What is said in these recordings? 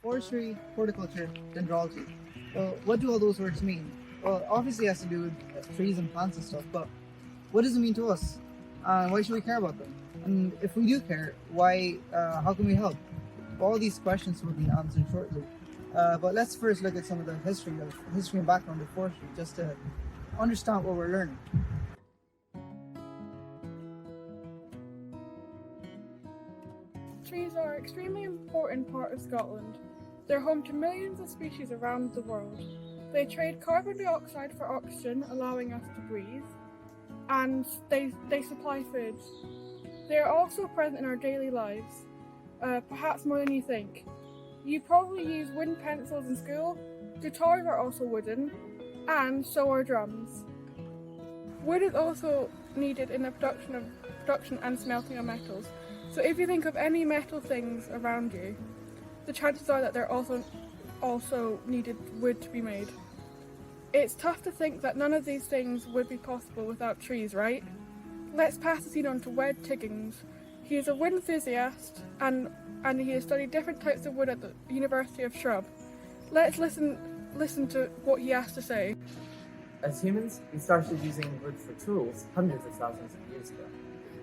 Forestry, horticulture, dendrology. Well, what do all those words mean? Well, obviously it has to do with trees and plants and stuff, but what does it mean to us? Why should we care about them? And if we do care, why? How can we help? All these questions will be answered shortly. But let's first look at some of the history and background of forestry, just to understand what we're learning. Trees are an extremely important part of Scotland. They're home to millions of species around the world. They trade carbon dioxide for oxygen, allowing us to breathe, and they supply food. They are also present in our daily lives, perhaps more than you think. You probably use wooden pencils in school. Guitars are also wooden, and so are drums. Wood is also needed in the production and smelting of metals. So if you think of any metal things around you, the chances are that they're also needed wood to be made. It's tough to think that none of these things would be possible without trees, right? Let's pass the scene on to Wed Tiggins. He is a wood enthusiast and he has studied different types of wood at the University of Shrub. Let's listen to what he has to say. As humans, we started using wood for tools hundreds of thousands of years ago.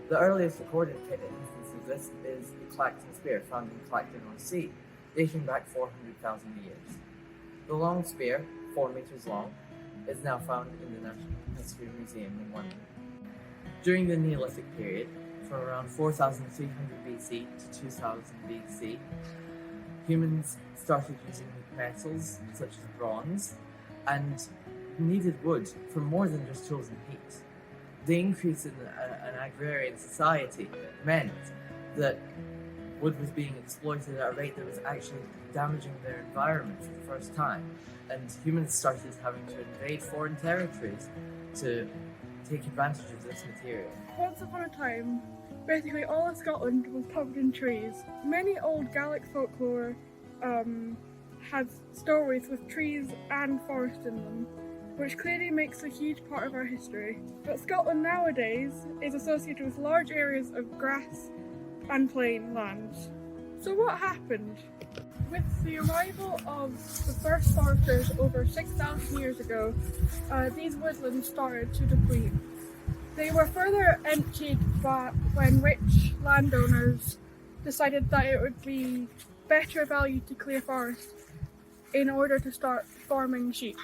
The earliest recorded instance of this is the Clacton spear found in Clacton-on-Sea, dating back 400,000 years. The long spear, 4 meters long, is now found in the National History Museum in London. During the Neolithic period, from around 4300 BC to 2000 BC, humans started using metals such as bronze and needed wood for more than just tools and heat. The increase in an agrarian society meant that wood was being exploited at a rate that was actually damaging their environment for the first time, and humans started having to invade foreign territories to take advantage of this material. Once upon a time, basically all of Scotland was covered in trees. Many old Gaelic folklore has stories with trees and forest in them, which clearly makes a huge part of our history. But Scotland nowadays is associated with large areas of grass and plain land. So what happened? With the arrival of the first foresters over 6,000 years ago, these woodlands started to deplete. They were further emptied when rich landowners decided that it would be better value to clear forests in order to start farming sheep.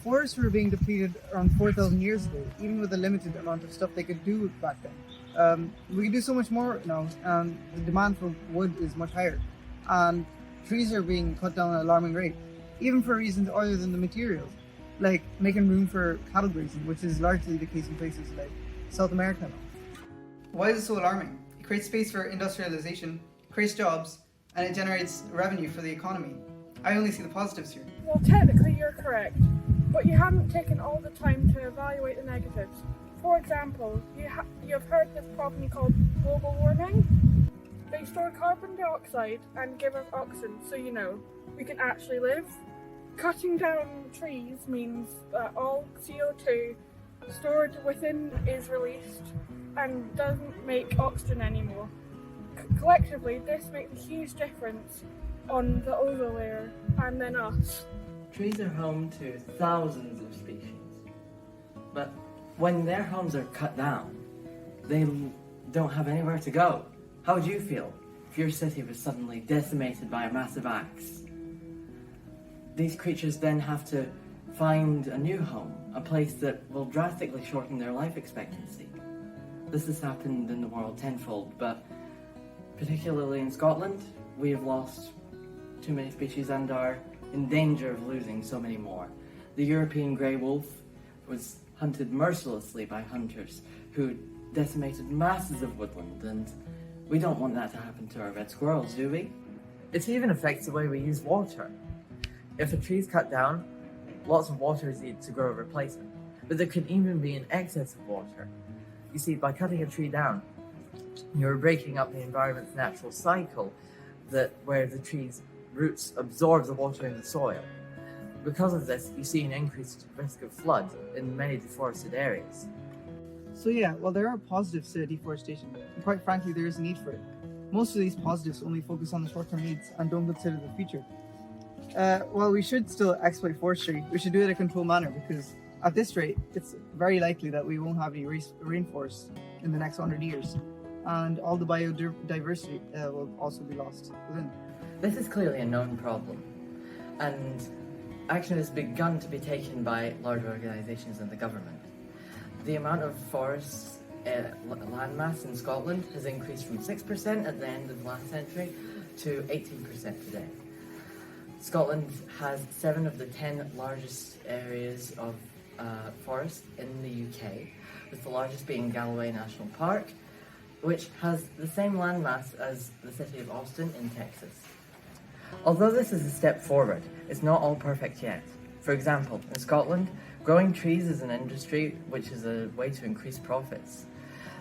Forests were being depleted around 4,000 years ago, even with the limited amount of stuff they could do back then. We can do so much more now, and the demand for wood is much higher. And trees are being cut down at an alarming rate, even for reasons other than the materials, like making room for cattle grazing, which is largely the case in places like South America now. Why is it so alarming? It creates space for industrialization, creates jobs, and it generates revenue for the economy. I only see the positives here. Well, technically you're correct, but you haven't taken all the time to evaluate the negatives. For example, you've heard this problem called global warming. They store carbon dioxide and give us oxygen, so we can actually live. Cutting down trees means that all CO2 stored within is released and doesn't make oxygen anymore. Collectively, this makes a huge difference on the ozone layer and then us. Trees are home to thousands of species, but when their homes are cut down, they don't have anywhere to go. How would you feel if your city was suddenly decimated by a massive axe? These creatures then have to find a new home, a place that will drastically shorten their life expectancy. This has happened in the world tenfold, but particularly in Scotland, we have lost too many species and are in danger of losing so many more. The European grey wolf was hunted mercilessly by hunters who decimated masses of woodland, and we don't want that to happen to our red squirrels, do we? It even affects the way we use water. If a tree is cut down, lots of water is needed to grow a replacement, but there can even be an excess of water. You see, by cutting a tree down, you're breaking up the environment's natural cycle where the tree's roots absorb the water in the soil. Because of this, you see an increased risk of flood in many deforested areas. So yeah, while there are positives to deforestation, and quite frankly there is a need for it, most of these positives only focus on the short-term needs and don't consider the future. While we should still exploit forestry, we should do it in a controlled manner, because at this rate, it's very likely that we won't have any rainforests in the next 100 years, and all the biodiversity will also be lost within. This is clearly a known problem, and action has begun to be taken by large organisations and the government. The amount of forest landmass in Scotland has increased from 6% at the end of last century to 18% today. Scotland has 7 of the 10 largest areas of forest in the UK, with the largest being Galloway National Park, which has the same landmass as the city of Austin in Texas. Although this is a step forward, it's not all perfect yet. For example, in Scotland, growing trees is an industry which is a way to increase profits.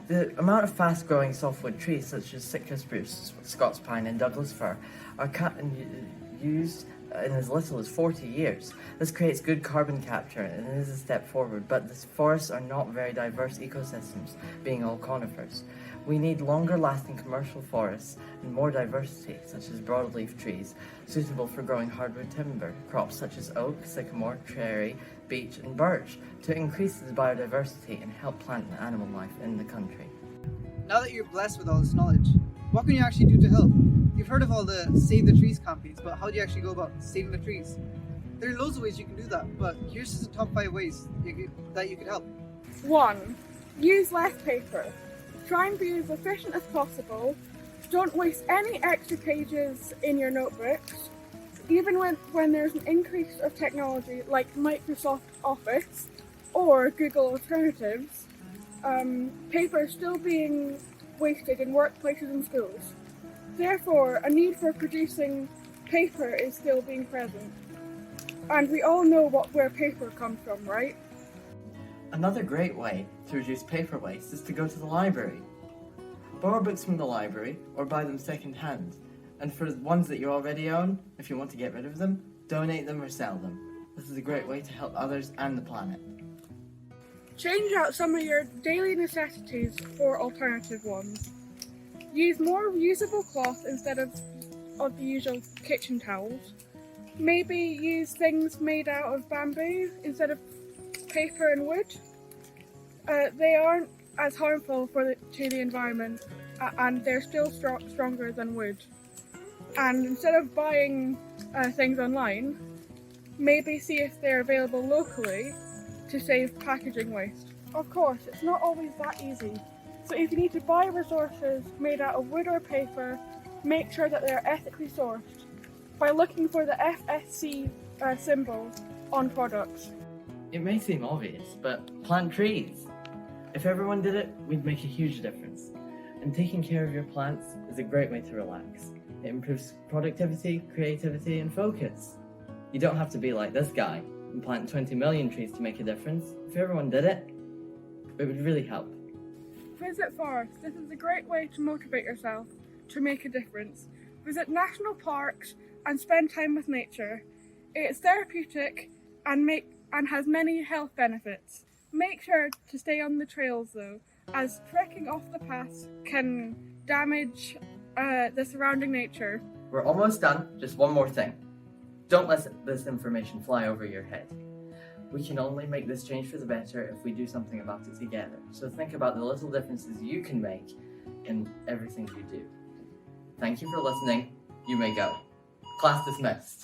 The amount of fast-growing softwood trees such as Sitka spruce, Scots pine and Douglas fir are cut and used in as little as 40 years. This creates good carbon capture and is a step forward, but the forests are not very diverse ecosystems, being all conifers. We need longer lasting commercial forests and more diversity, such as broadleaf trees, suitable for growing hardwood timber, crops such as oak, sycamore, cherry, beech and birch, to increase the biodiversity and help plant and animal life in the country. Now that you're blessed with all this knowledge, what can you actually do to help? You've heard of all the Save the Trees campaigns, but how do you actually go about saving the trees? There are loads of ways you can do that, but here's just the top 5 ways that you could help. 1. Use less paper. Try and be as efficient as possible. Don't waste any extra pages in your notebooks. Even when there's an increase of technology like Microsoft Office or Google Alternatives, paper is still being wasted in workplaces and schools. Therefore, a need for producing paper is still being present. And we all know where paper comes from, right? Another great way to reduce paper waste is to go to the library. Borrow books from the library or buy them second hand. And for the ones that you already own, if you want to get rid of them, donate them or sell them. This is a great way to help others and the planet. Change out some of your daily necessities for alternative ones. Use more reusable cloth instead of the usual kitchen towels. Maybe use things made out of bamboo instead of paper and wood. They aren't as harmful to the environment, and they're still stronger than wood. And instead of buying things online, maybe see if they're available locally to save packaging waste. Of course, it's not always that easy. So if you need to buy resources made out of wood or paper, make sure that they're ethically sourced by looking for the FSC symbol on products. It may seem obvious, but plant trees. If everyone did it, we'd make a huge difference. And taking care of your plants is a great way to relax. It improves productivity, creativity, and focus. You don't have to be like this guy and plant 20 million trees to make a difference. If everyone did it, it would really help. Visit forests. This is a great way to motivate yourself to make a difference. Visit national parks and spend time with nature. It's therapeutic and has many health benefits. Make sure to stay on the trails though, as trekking off the paths can damage the surrounding nature. We're almost done. Just one more thing. Don't let this information fly over your head. We can only make this change for the better if we do something about it together. So think about the little differences you can make in everything you do. Thank you for listening. You may go. Class dismissed.